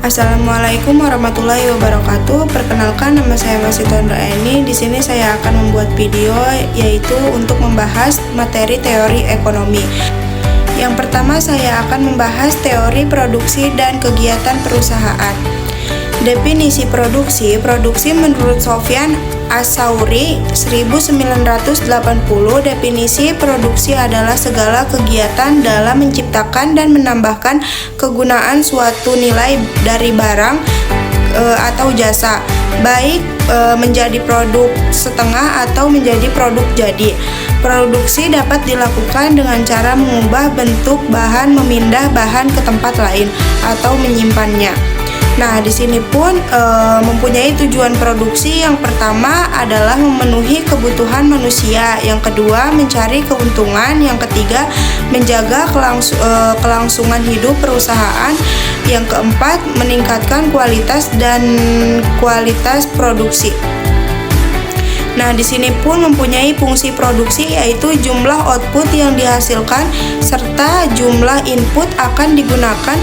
Assalamualaikum warahmatullahi wabarakatuh. Perkenalkan, nama saya Masito Eni. Di sini saya akan membuat video yaitu untuk membahas materi teori ekonomi. Yang pertama, saya akan membahas teori produksi dan kegiatan perusahaan. Definisi produksi menurut Sofyan Asauri 1980, definisi produksi adalah segala kegiatan dalam menciptakan dan menambahkan kegunaan suatu nilai dari barang atau jasa, baik menjadi produk setengah atau menjadi produk jadi. Produksi dapat dilakukan dengan cara mengubah bentuk bahan, memindah bahan ke tempat lain, atau menyimpannya. Nah, di sini pun mempunyai tujuan produksi. Yang pertama adalah memenuhi kebutuhan manusia, yang kedua mencari keuntungan, yang ketiga menjaga kelangsungan hidup perusahaan, yang keempat meningkatkan kualitas produksi. Nah, di sini pun mempunyai fungsi produksi, yaitu jumlah output yang dihasilkan serta jumlah input akan digunakan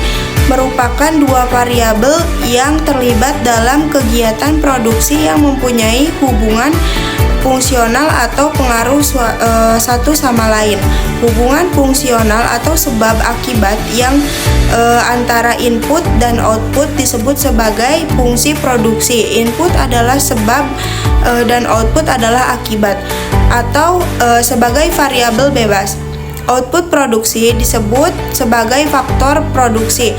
merupakan dua variabel yang terlibat dalam kegiatan produksi yang mempunyai hubungan fungsional atau pengaruh satu sama lain. Hubungan fungsional atau sebab akibat yang antara input dan output disebut sebagai fungsi produksi. Input adalah sebab dan output adalah akibat, atau sebagai variabel bebas. Output produksi disebut sebagai faktor produksi.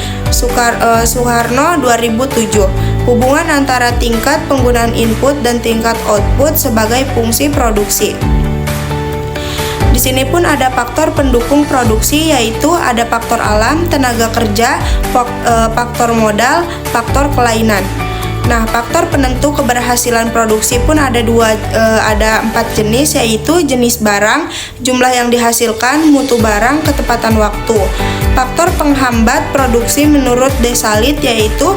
Suharno 2007. Hubungan antara tingkat penggunaan input dan tingkat output sebagai fungsi produksi. Di sini pun ada faktor pendukung produksi, yaitu ada faktor alam, tenaga kerja, faktor modal, faktor kelainan. Nah, faktor penentu keberhasilan produksi pun ada empat jenis, yaitu jenis barang, jumlah yang dihasilkan, mutu barang, ketepatan waktu. Faktor penghambat produksi menurut Desalit yaitu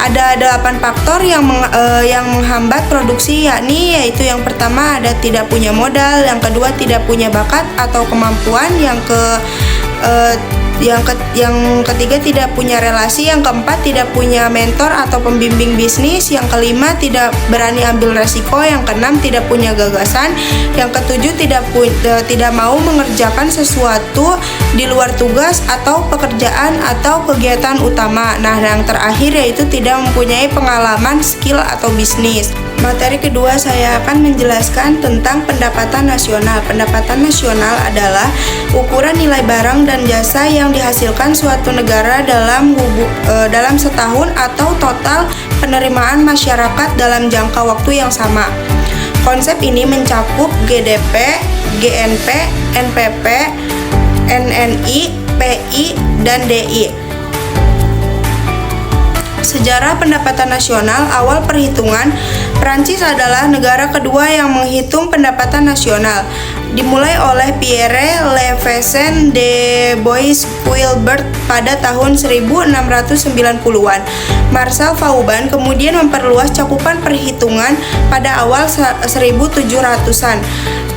ada 8 faktor yang menghambat produksi, yaitu yang pertama ada tidak punya modal, yang kedua tidak punya bakat atau kemampuan, yang ketiga tidak punya relasi, yang keempat tidak punya mentor atau pembimbing bisnis, yang kelima tidak berani ambil resiko, yang keenam tidak punya gagasan, yang ketujuh tidak mau mengerjakan sesuatu di luar tugas atau pekerjaan atau kegiatan utama. Nah, yang terakhir yaitu tidak mempunyai pengalaman, skill atau bisnis. Materi kedua, saya akan menjelaskan tentang pendapatan nasional. Pendapatan nasional adalah ukuran nilai barang dan jasa yang dihasilkan suatu negara dalam setahun atau total penerimaan masyarakat dalam jangka waktu yang sama. Konsep ini mencakup GDP, GNP, NPP, NNI, PI, dan DI. Sejarah pendapatan nasional. Awal perhitungan, Prancis adalah negara kedua yang menghitung pendapatan nasional. Dimulai oleh Pierre Leveson de Bois-Guilbert pada tahun 1690-an. Marcel Vauban kemudian memperluas cakupan perhitungan pada awal 1700-an.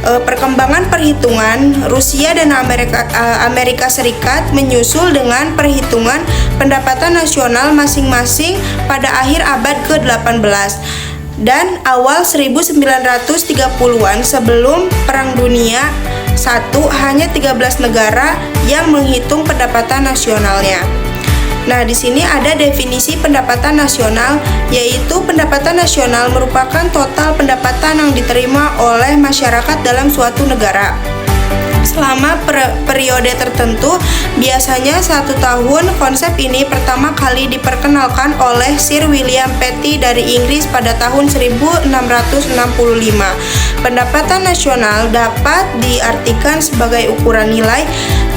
Perkembangan perhitungan Rusia dan Amerika Serikat menyusul dengan perhitungan pendapatan nasional masing-masing pada akhir abad ke-18 dan awal 1930-an. Sebelum Perang Dunia I, hanya 13 negara yang menghitung pendapatan nasionalnya. Nah, di sini ada definisi pendapatan nasional, yaitu pendapatan nasional merupakan total pendapatan yang diterima oleh masyarakat dalam suatu negara selama periode tertentu, biasanya 1 tahun. Konsep ini pertama kali diperkenalkan oleh Sir William Petty dari Inggris pada tahun 1665. Pendapatan nasional dapat diartikan sebagai ukuran nilai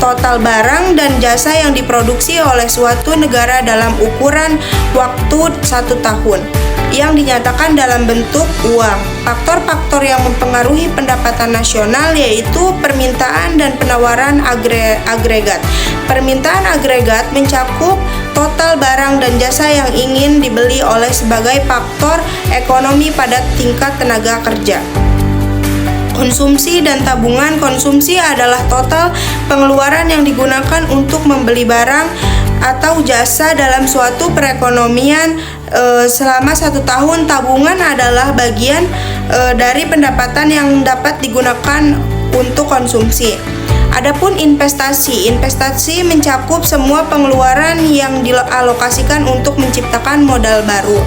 total barang dan jasa yang diproduksi oleh suatu negara dalam ukuran waktu 1 tahun, yang dinyatakan dalam bentuk uang. Faktor-faktor yang mempengaruhi pendapatan nasional yaitu permintaan dan penawaran agregat. Permintaan agregat mencakup total barang dan jasa yang ingin dibeli sebagai faktor ekonomi pada tingkat tenaga kerja. Konsumsi dan tabungan. Konsumsi adalah total pengeluaran yang digunakan untuk membeli barang atau jasa dalam suatu perekonomian selama 1 tahun. Tabungan adalah bagian dari pendapatan yang dapat digunakan untuk konsumsi. Adapun investasi. Investasi mencakup semua pengeluaran yang dialokasikan untuk menciptakan modal baru.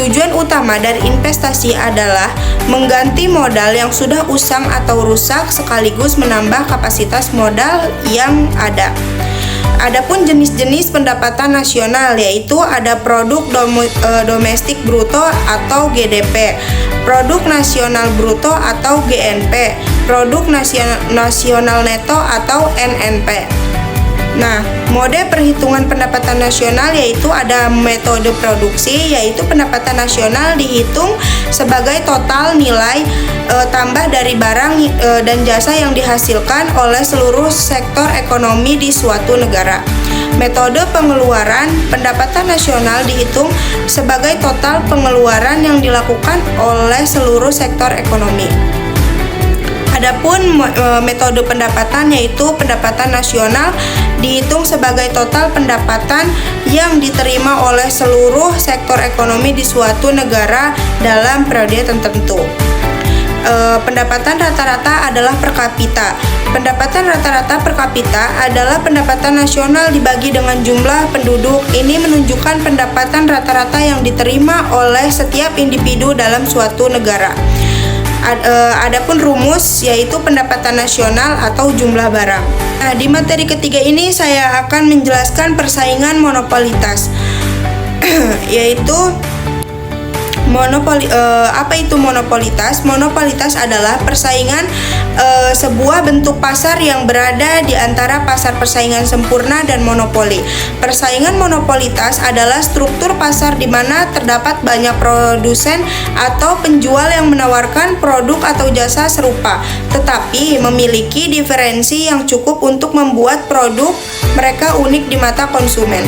Tujuan utama dari investasi adalah mengganti modal yang sudah usang atau rusak sekaligus menambah kapasitas modal yang ada. Adapun jenis-jenis pendapatan nasional, yaitu ada produk domestik bruto atau GDP, produk nasional bruto atau GNP, produk nasional neto atau NNP. Nah, mode perhitungan pendapatan nasional yaitu ada metode produksi, yaitu pendapatan nasional dihitung sebagai total nilai tambah dari barang dan jasa yang dihasilkan oleh seluruh sektor ekonomi di suatu negara. Metode pengeluaran pendapatan nasional dihitung sebagai total pengeluaran yang dilakukan oleh seluruh sektor ekonomi. Adapun metode pendapatan yaitu pendapatan nasional dihitung sebagai total pendapatan yang diterima oleh seluruh sektor ekonomi di suatu negara dalam periode tertentu. Pendapatan rata-rata adalah per kapita. Pendapatan rata-rata per kapita adalah pendapatan nasional dibagi dengan jumlah penduduk. Ini menunjukkan pendapatan rata-rata yang diterima oleh setiap individu dalam suatu negara. Adapun rumus yaitu pendapatan nasional atau jumlah barang. Nah, di materi ketiga ini saya akan menjelaskan persaingan monopolitas yaitu apa itu monopolitas? Monopolitas adalah persaingan sebuah bentuk pasar yang berada di antara pasar persaingan sempurna dan monopoli. Persaingan monopolitas adalah struktur pasar di mana terdapat banyak produsen atau penjual yang menawarkan produk atau jasa serupa, tetapi memiliki diferensi yang cukup untuk membuat produk mereka unik di mata konsumen.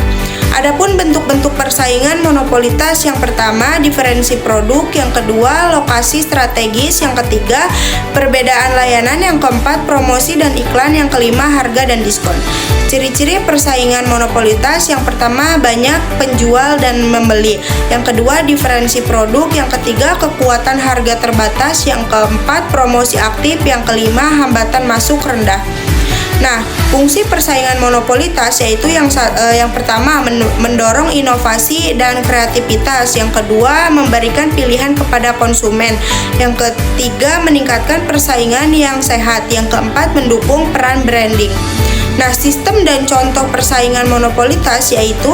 Adapun bentuk-bentuk persaingan monopolitas, yang pertama diferensi produk, yang kedua lokasi strategis, yang ketiga perbedaan layanan, yang keempat promosi dan iklan, yang kelima harga dan diskon. Ciri-ciri persaingan monopolitas, yang pertama banyak penjual dan membeli, yang kedua diferensi produk, yang ketiga kekuatan harga terbatas, yang keempat promosi aktif, yang kelima hambatan masuk rendah. Nah, fungsi persaingan monopolitas yaitu yang pertama mendorong inovasi dan kreativitas, yang kedua memberikan pilihan kepada konsumen, yang ketiga meningkatkan persaingan yang sehat, yang keempat mendukung peran branding. Nah, sistem dan contoh persaingan monopolitas yaitu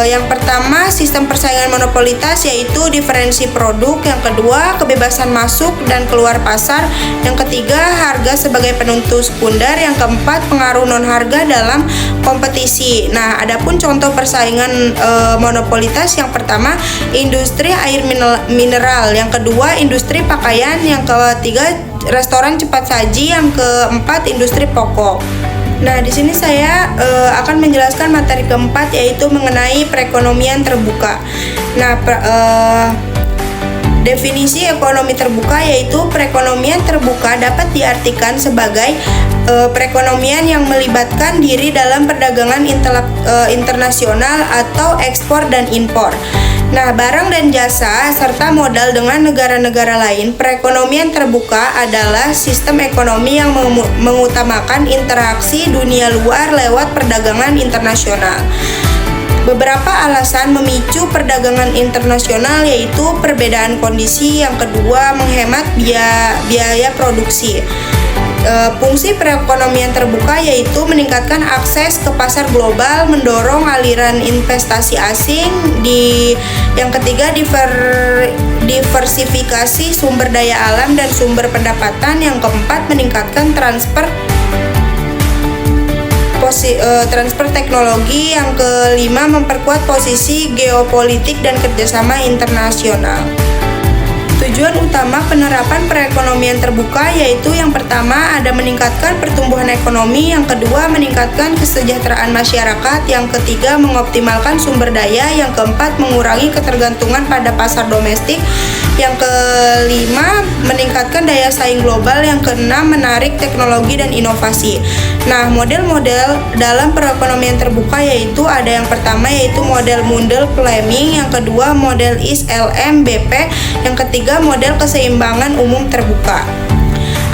yang pertama sistem persaingan monopolitas yaitu diferensi produk, yang kedua kebebasan masuk dan keluar pasar, yang ketiga harga sebagai penentu sekunder, yang keempat pengaruh non harga dalam kompetisi. Nah, adapun contoh persaingan monopolitas, yang pertama industri air mineral, yang kedua industri pakaian, yang ketiga restoran cepat saji, yang keempat industri pokok. Nah, di sini saya akan menjelaskan materi keempat yaitu mengenai perekonomian terbuka. Nah, definisi ekonomi terbuka yaitu perekonomian terbuka dapat diartikan sebagai perekonomian yang melibatkan diri dalam perdagangan internasional atau ekspor dan impor. Nah, barang dan jasa serta modal dengan negara-negara lain. Perekonomian terbuka adalah sistem ekonomi yang mengutamakan interaksi dunia luar lewat perdagangan internasional. Beberapa alasan memicu perdagangan internasional yaitu perbedaan kondisi, yang kedua menghemat biaya produksi. Fungsi perekonomian terbuka yaitu meningkatkan akses ke pasar global, mendorong aliran investasi asing, yang ketiga diversifikasi sumber daya alam dan sumber pendapatan, yang keempat meningkatkan transfer teknologi, yang kelima memperkuat posisi geopolitik dan kerjasama internasional. Tujuan utama penerapan perekonomian terbuka yaitu yang pertama ada meningkatkan pertumbuhan ekonomi, yang kedua meningkatkan kesejahteraan masyarakat, yang ketiga mengoptimalkan sumber daya, yang keempat mengurangi ketergantungan pada pasar domestik, Yang kelima, meningkatkan daya saing global. Yang keenam, menarik teknologi dan inovasi. Nah, model-model dalam perekonomian terbuka yaitu ada yang pertama yaitu model Mundell-Fleming, yang kedua model ISLM-BP, yang ketiga model keseimbangan umum terbuka.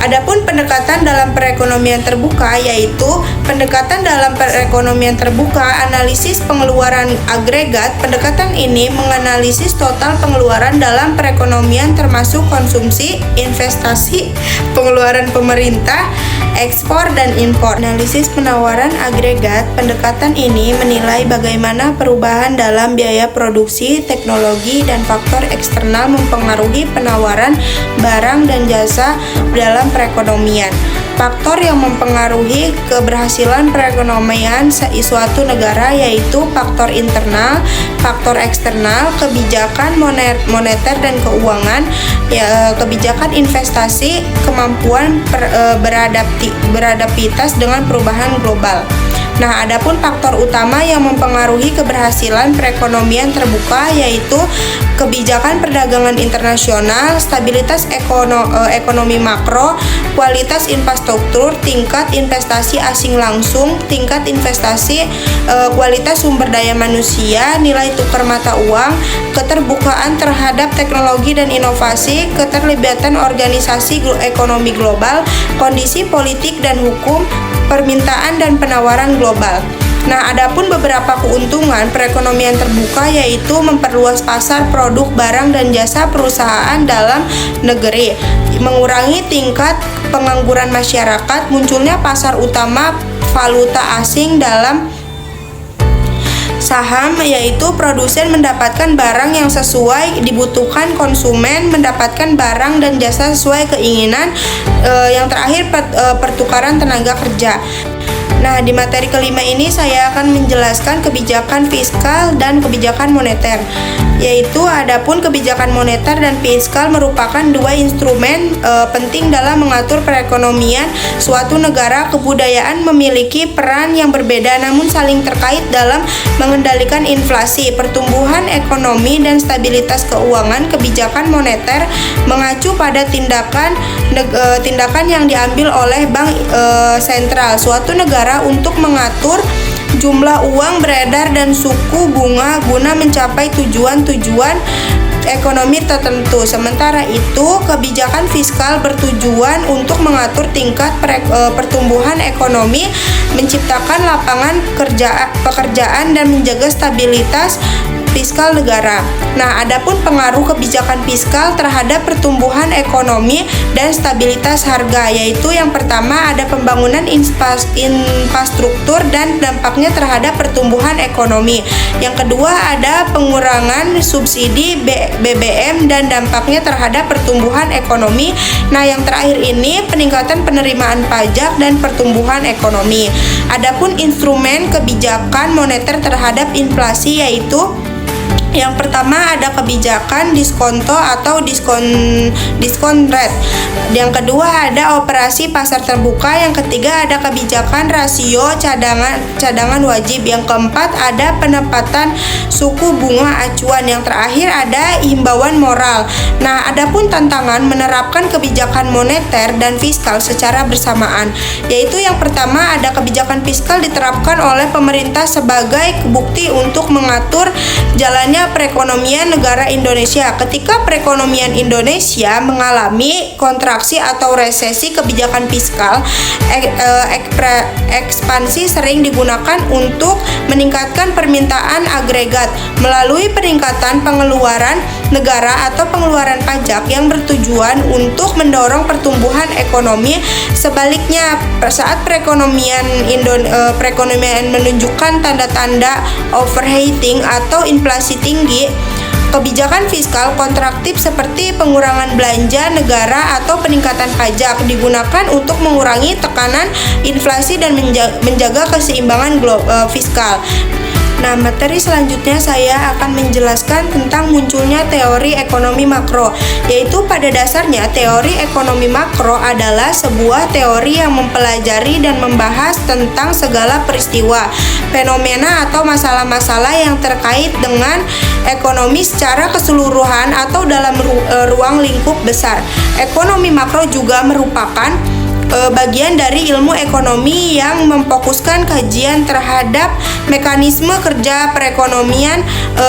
Adapun pendekatan dalam perekonomian terbuka yaitu pendekatan dalam perekonomian terbuka analisis pengeluaran agregat. Pendekatan ini menganalisis total pengeluaran dalam perekonomian termasuk konsumsi, investasi, pengeluaran pemerintah, ekspor dan impor. Analisis penawaran agregat. Pendekatan ini menilai bagaimana perubahan dalam biaya produksi, teknologi, dan faktor eksternal mempengaruhi penawaran barang dan jasa dalam perekonomian. Faktor yang mempengaruhi keberhasilan perekonomian suatu negara yaitu faktor internal, faktor eksternal, kebijakan moneter dan keuangan, kebijakan investasi, kemampuan beradaptivitas dengan perubahan global. Nah, adapun faktor utama yang mempengaruhi keberhasilan perekonomian terbuka yaitu kebijakan perdagangan internasional, stabilitas ekonomi makro, kualitas infrastruktur, tingkat investasi asing langsung, tingkat investasi, kualitas sumber daya manusia, nilai tukar mata uang, keterbukaan terhadap teknologi dan inovasi, keterlibatan organisasi ekonomi global, kondisi politik dan hukum, permintaan dan penawaran global. Nah, adapun beberapa keuntungan perekonomian terbuka yaitu memperluas pasar produk, barang dan jasa perusahaan dalam negeri, mengurangi tingkat pengangguran masyarakat, munculnya pasar utama valuta asing dalam saham, yaitu produsen mendapatkan barang yang sesuai dibutuhkan, konsumen mendapatkan barang dan jasa sesuai keinginan, yang terakhir pertukaran tenaga kerja. Nah, di materi kelima ini saya akan menjelaskan kebijakan fiskal dan kebijakan moneter. Yaitu adapun kebijakan moneter dan fiskal merupakan dua instrumen penting dalam mengatur perekonomian suatu negara. Kebudayaan memiliki peran yang berbeda namun saling terkait dalam mengendalikan inflasi, pertumbuhan ekonomi dan stabilitas keuangan. Kebijakan moneter mengacu pada tindakan yang diambil oleh bank sentral suatu negara untuk mengatur jumlah uang beredar dan suku bunga guna mencapai tujuan-tujuan ekonomi tertentu. Sementara itu, kebijakan fiskal bertujuan untuk mengatur tingkat pertumbuhan ekonomi, menciptakan lapangan pekerjaan dan menjaga stabilitas fiskal negara. Nah, adapun pengaruh kebijakan fiskal terhadap pertumbuhan ekonomi dan stabilitas harga, yaitu yang pertama ada pembangunan infrastruktur dan dampaknya terhadap pertumbuhan ekonomi. Yang kedua ada pengurangan subsidi BBM dan dampaknya terhadap pertumbuhan ekonomi. Nah, yang terakhir ini peningkatan penerimaan pajak dan pertumbuhan ekonomi. Adapun instrumen kebijakan moneter terhadap inflasi yaitu yang pertama ada kebijakan diskonto atau diskon rate. Yang kedua ada operasi pasar terbuka. Yang ketiga ada kebijakan rasio cadangan wajib. Yang keempat ada penempatan suku bunga acuan. Yang terakhir ada himbauan moral. Nah, adapun tantangan menerapkan kebijakan moneter dan fiskal secara bersamaan, yaitu yang pertama ada kebijakan fiskal diterapkan oleh pemerintah sebagai bukti untuk mengatur jalannya perekonomian negara Indonesia. Ketika perekonomian Indonesia mengalami kontraksi atau resesi, kebijakan fiskal ekspansi sering digunakan untuk meningkatkan permintaan agregat melalui peningkatan pengeluaran negara atau pengeluaran pajak yang bertujuan untuk mendorong pertumbuhan ekonomi. Sebaliknya, saat perekonomian menunjukkan tanda-tanda overheating atau inflasi tinggi, kebijakan fiskal kontraktif seperti pengurangan belanja negara atau peningkatan pajak digunakan untuk mengurangi tekanan inflasi dan menjaga keseimbangan fiskal. Nah, materi selanjutnya saya akan menjelaskan tentang munculnya teori ekonomi makro, yaitu pada dasarnya teori ekonomi makro adalah sebuah teori yang mempelajari dan membahas tentang segala peristiwa, fenomena atau masalah-masalah yang terkait dengan ekonomi secara keseluruhan atau dalam ruang lingkup besar. Ekonomi makro juga merupakan bagian dari ilmu ekonomi yang memfokuskan kajian terhadap mekanisme kerja perekonomian,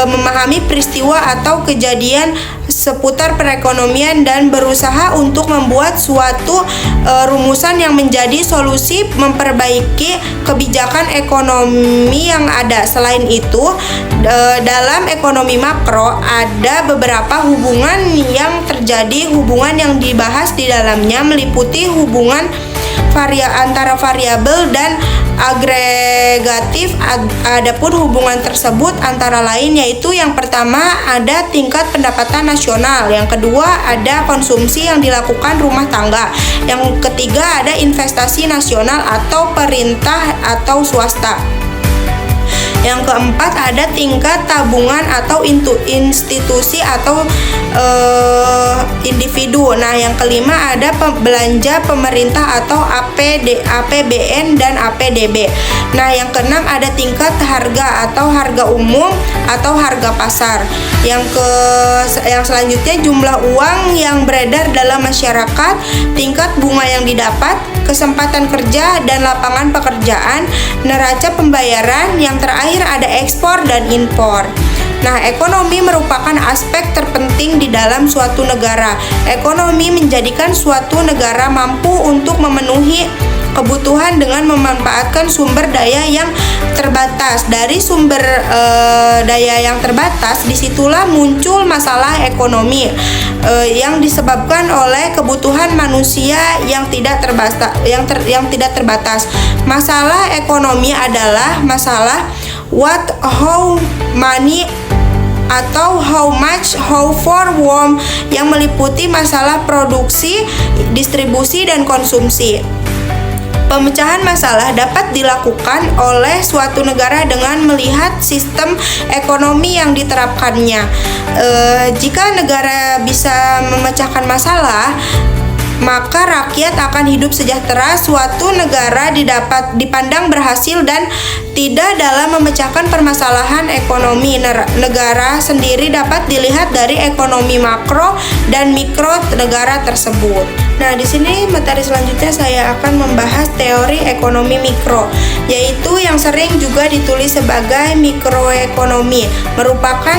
memahami peristiwa atau kejadian seputar perekonomian dan berusaha untuk membuat suatu rumusan yang menjadi solusi memperbaiki kebijakan ekonomi yang ada. Selain itu, dalam ekonomi makro ada beberapa hubungan yang terjadi. Hubungan yang dibahas di dalamnya meliputi hubungan antara variabel dan agregatif. Adapun hubungan tersebut antara lain yaitu yang pertama ada tingkat pendapatan nasional, yang kedua ada konsumsi yang dilakukan rumah tangga, yang ketiga ada investasi nasional atau pemerintah atau swasta. Yang keempat ada tingkat tabungan atau institusi atau individu. Nah, yang kelima ada belanja pemerintah atau APBN dan APDB. Nah, yang keenam ada tingkat harga atau harga umum atau harga pasar. Yang selanjutnya jumlah uang yang beredar dalam masyarakat, tingkat bunga yang didapat, kesempatan kerja dan lapangan pekerjaan, neraca pembayaran. Yang terakhir ada ekspor dan impor. Nah, ekonomi merupakan aspek terpenting di dalam suatu negara. Ekonomi menjadikan suatu negara mampu untuk memenuhi kebutuhan dengan memanfaatkan sumber daya yang terbatas. Dari sumber daya yang terbatas, disitulah muncul masalah ekonomi yang disebabkan oleh kebutuhan manusia yang tidak terbatas. Masalah ekonomi adalah masalah what, how, money, atau how much, how for, whom, yang meliputi masalah produksi, distribusi, dan konsumsi. Pemecahan masalah dapat dilakukan oleh suatu negara dengan melihat sistem ekonomi yang diterapkannya. Jika negara bisa memecahkan masalah, maka rakyat akan hidup sejahtera. Suatu negara dipandang berhasil dan tidak dalam memecahkan permasalahan ekonomi negara sendiri dapat dilihat dari ekonomi makro dan mikro negara tersebut. Nah, di sini materi selanjutnya saya akan membahas teori ekonomi mikro, yaitu yang sering juga ditulis sebagai mikroekonomi, merupakan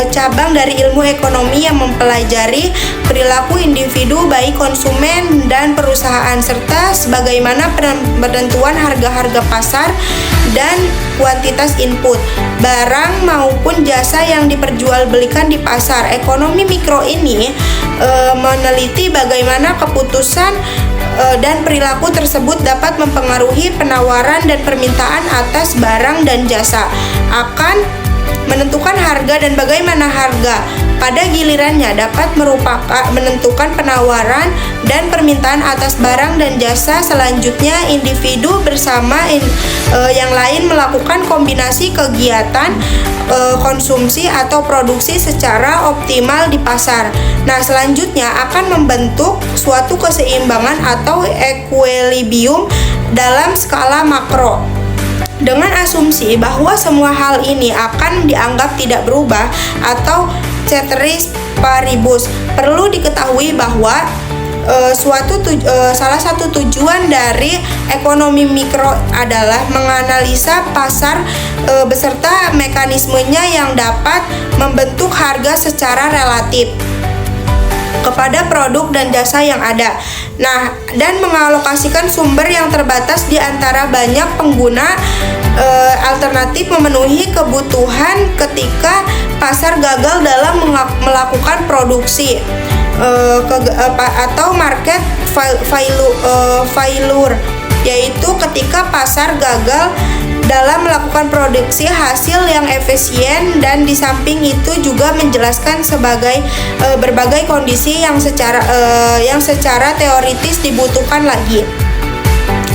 cabang dari ilmu ekonomi yang mempelajari perilaku individu baik konsumen dan perusahaan serta sebagaimana penentuan harga-harga pasar dan kuantitas input barang maupun jasa yang diperjualbelikan di pasar. Ekonomi mikro ini meneliti bagaimana keputusan dan perilaku tersebut dapat mempengaruhi penawaran dan permintaan atas barang dan jasa, akan menentukan harga dan bagaimana harga pada gilirannya dapat menentukan penawaran dan permintaan atas barang dan jasa. Selanjutnya, individu bersama yang lain melakukan kombinasi kegiatan konsumsi atau produksi secara optimal di pasar. Nah, selanjutnya akan membentuk suatu keseimbangan atau equilibrium dalam skala makro, dengan asumsi bahwa semua hal ini akan dianggap tidak berubah atau ceteris paribus. Perlu diketahui bahwa salah satu tujuan dari ekonomi mikro adalah menganalisa pasar beserta mekanismenya yang dapat membentuk harga secara relatif kepada produk dan jasa yang ada. Nah, dan mengalokasikan sumber yang terbatas di antara banyak pengguna alternatif memenuhi kebutuhan ketika pasar gagal dalam melakukan produksi atau market failure, yaitu ketika pasar gagal dalam melakukan produksi hasil yang efisien, dan di samping itu juga menjelaskan sebagai berbagai kondisi yang secara teoritis dibutuhkan lagi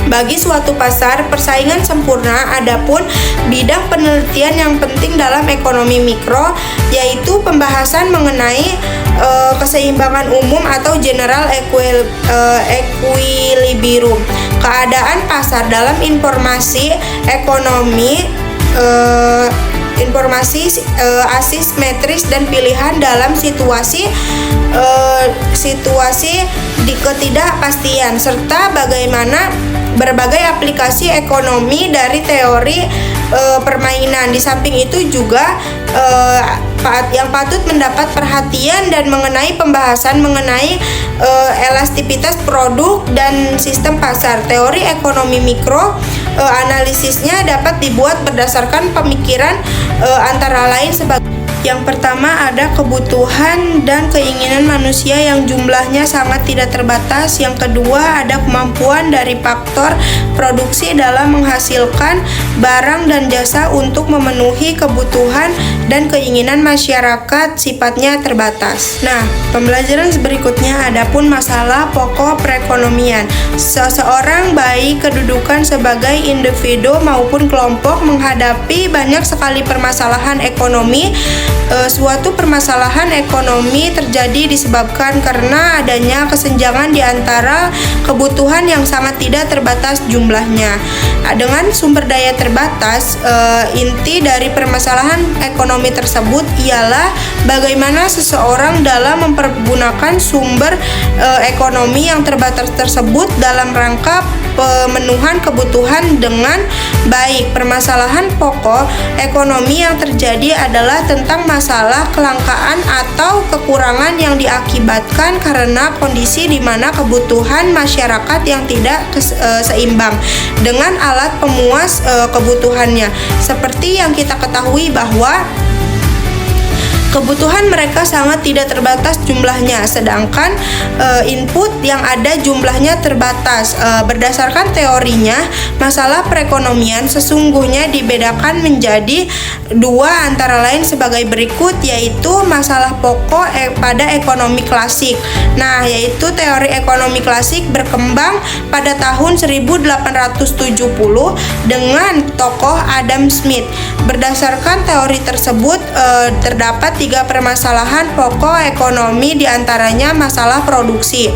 bagi suatu pasar persaingan sempurna. Adapun bidang penelitian yang penting dalam ekonomi mikro yaitu pembahasan mengenai keseimbangan umum atau general equilibrium, keadaan pasar dalam informasi ekonomi informasi asimetris dan pilihan dalam situasi di ketidakpastian, serta bagaimana berbagai aplikasi ekonomi dari teori permainan. Di samping itu juga yang patut mendapat perhatian dan mengenai pembahasan mengenai elastisitas produk dan sistem pasar. Teori ekonomi mikro analisisnya dapat dibuat berdasarkan pemikiran antara lain sebagai yang pertama ada kebutuhan dan keinginan manusia yang jumlahnya sangat tidak terbatas. Yang kedua ada kemampuan dari faktor produksi dalam menghasilkan barang dan jasa untuk memenuhi kebutuhan dan keinginan masyarakat sifatnya terbatas. Nah, pembelajaran berikutnya adapun masalah pokok perekonomian. Seseorang baik kedudukan sebagai individu maupun kelompok menghadapi banyak sekali permasalahan ekonomi. Suatu permasalahan ekonomi terjadi disebabkan karena adanya kesenjangan di antara kebutuhan yang sangat tidak terbatas jumlahnya. Dengan sumber daya terbatas, inti dari permasalahan ekonomi tersebut ialah bagaimana seseorang dalam mempergunakan sumber ekonomi yang terbatas tersebut dalam rangka pemenuhan kebutuhan dengan baik. Permasalahan pokok ekonomi yang terjadi adalah tentang masalah kelangkaan atau kekurangan yang diakibatkan karena kondisi di mana kebutuhan masyarakat yang tidak seimbang dengan alat pemuas kebutuhannya. Seperti yang kita ketahui bahwa kebutuhan mereka sangat tidak terbatas jumlahnya, sedangkan input yang ada jumlahnya terbatas. Berdasarkan teorinya, masalah perekonomian sesungguhnya dibedakan menjadi dua, antara lain sebagai berikut, yaitu masalah pokok pada ekonomi klasik. Nah, yaitu teori ekonomi klasik berkembang pada tahun 1870 dengan tokoh Adam Smith. Berdasarkan teori tersebut, terdapat tiga permasalahan pokok ekonomi, diantaranya masalah produksi,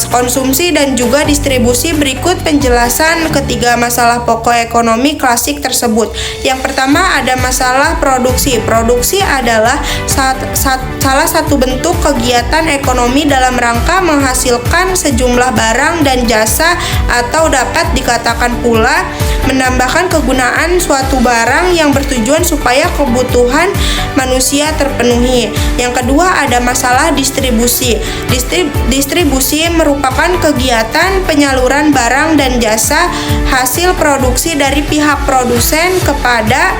konsumsi, dan juga distribusi. Berikut penjelasan ketiga masalah pokok ekonomi klasik tersebut. Yang pertama ada masalah produksi. Produksi adalah salah satu bentuk kegiatan ekonomi dalam rangka menghasilkan sejumlah barang dan jasa, atau dapat dikatakan pula menambahkan kegunaan suatu barang yang bertujuan supaya kebutuhan manusia terpenuhi. Yang kedua ada masalah distribusi. Distribusi merupakan kegiatan penyaluran barang dan jasa hasil produksi dari pihak produsen kepada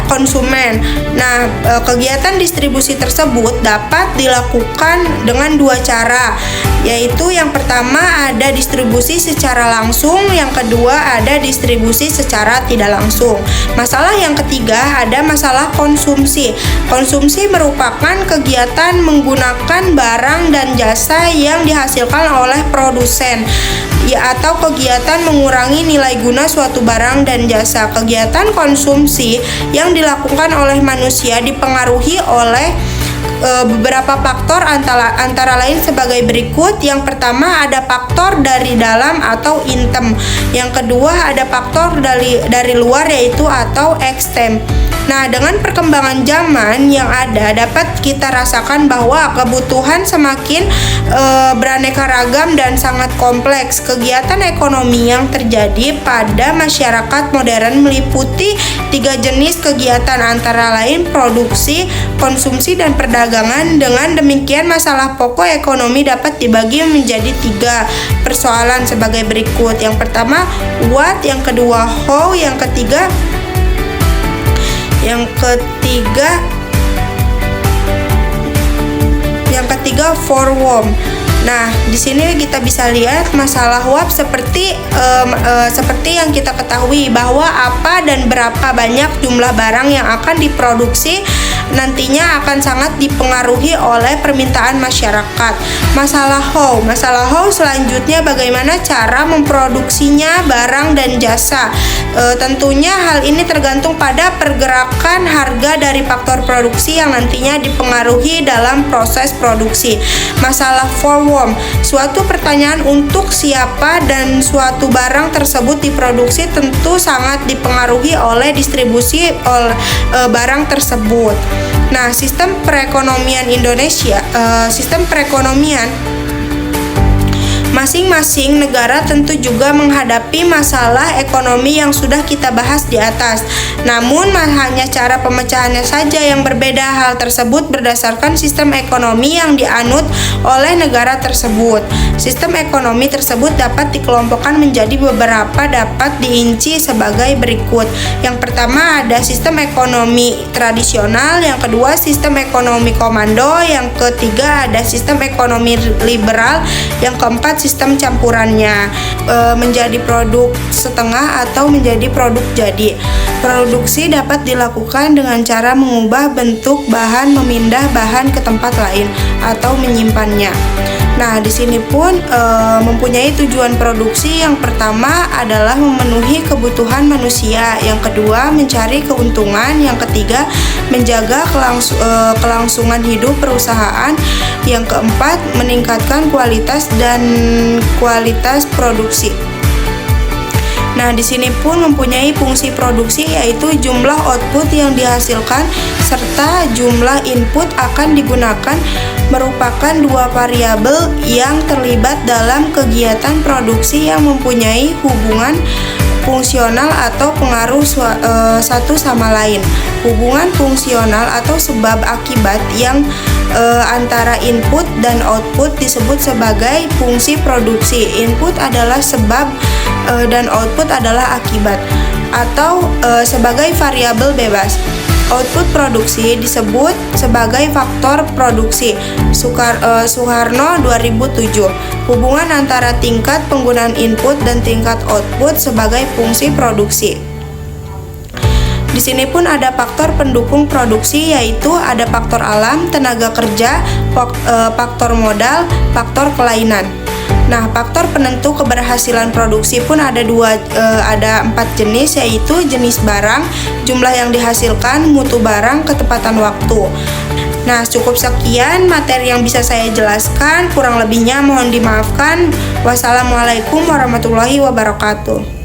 konsumen. Nah, kegiatan distribusi tersebut dapat dilakukan dengan dua cara, yaitu yang pertama ada distribusi secara langsung, yang kedua ada distribusi secara tidak langsung. Masalah yang ketiga ada masalah konsumsi. Konsumsi merupakan kegiatan menggunakan barang dan jasa yang dihasilkan oleh produsen, atau kegiatan mengurangi nilai guna suatu barang dan jasa. Kegiatan konsumsi yang dilakukan oleh manusia dipengaruhi oleh beberapa faktor antara lain sebagai berikut. Yang pertama ada faktor dari dalam atau intem. Yang kedua ada faktor dari luar, yaitu atau extem. Nah, dengan perkembangan zaman yang ada, dapat kita rasakan bahwa kebutuhan semakin beraneka ragam dan sangat kompleks. Kegiatan ekonomi yang terjadi pada masyarakat modern meliputi tiga jenis kegiatan, antara lain produksi, konsumsi, dan perdagangan. Dengan demikian, masalah pokok ekonomi dapat dibagi menjadi tiga persoalan sebagai berikut. Yang pertama, what, yang kedua, how, yang ketiga for whom. Nah, di sini kita bisa lihat masalah what seperti yang kita ketahui bahwa apa dan berapa banyak jumlah barang yang akan diproduksi nantinya akan sangat dipengaruhi oleh permintaan masyarakat. Masalah how selanjutnya bagaimana cara memproduksinya barang dan jasa. Tentunya hal ini tergantung pada pergerakan harga dari faktor produksi yang nantinya dipengaruhi dalam proses produksi. Masalah forward, suatu pertanyaan untuk siapa dan suatu barang tersebut diproduksi tentu sangat dipengaruhi oleh distribusi barang tersebut. Nah, sistem perekonomian Indonesia, masing-masing negara tentu juga menghadapi masalah ekonomi yang sudah kita bahas di atas. Namun hanya cara pemecahannya saja yang berbeda. Hal tersebut berdasarkan sistem ekonomi yang dianut oleh negara tersebut. Sistem ekonomi tersebut dapat dikelompokkan menjadi beberapa, dapat dirinci sebagai berikut. Yang pertama ada sistem ekonomi tradisional, yang kedua sistem ekonomi komando, yang ketiga ada sistem ekonomi liberal, yang keempat sistem campurannya, menjadi produk setengah atau menjadi produk jadi. Produksi dapat dilakukan dengan cara mengubah bentuk bahan, memindah bahan ke tempat lain, atau menyimpannya. Nah, di sini pun mempunyai tujuan produksi. Yang pertama adalah memenuhi kebutuhan manusia, yang kedua mencari keuntungan, yang ketiga menjaga kelangsungan hidup perusahaan, yang keempat meningkatkan kualitas produksi. Nah, di sini pun mempunyai fungsi produksi, yaitu jumlah output yang dihasilkan serta jumlah input akan digunakan merupakan dua variabel yang terlibat dalam kegiatan produksi yang mempunyai hubungan fungsional atau pengaruh satu sama lain. Hubungan fungsional atau sebab akibat yang antara input dan output disebut sebagai fungsi produksi. Input adalah sebab dan output adalah akibat, atau sebagai variabel bebas. Output produksi disebut sebagai faktor produksi. Suharno 2007. Hubungan antara tingkat penggunaan input dan tingkat output sebagai fungsi produksi. Di sini pun ada faktor pendukung produksi, yaitu ada faktor alam, tenaga kerja, faktor modal, faktor kelainan. Nah, faktor penentu keberhasilan produksi pun ada 4 jenis, yaitu jenis barang, jumlah yang dihasilkan, mutu barang, ketepatan waktu. Nah, cukup sekian materi yang bisa saya jelaskan, kurang lebihnya mohon dimaafkan. Wassalamualaikum warahmatullahi wabarakatuh.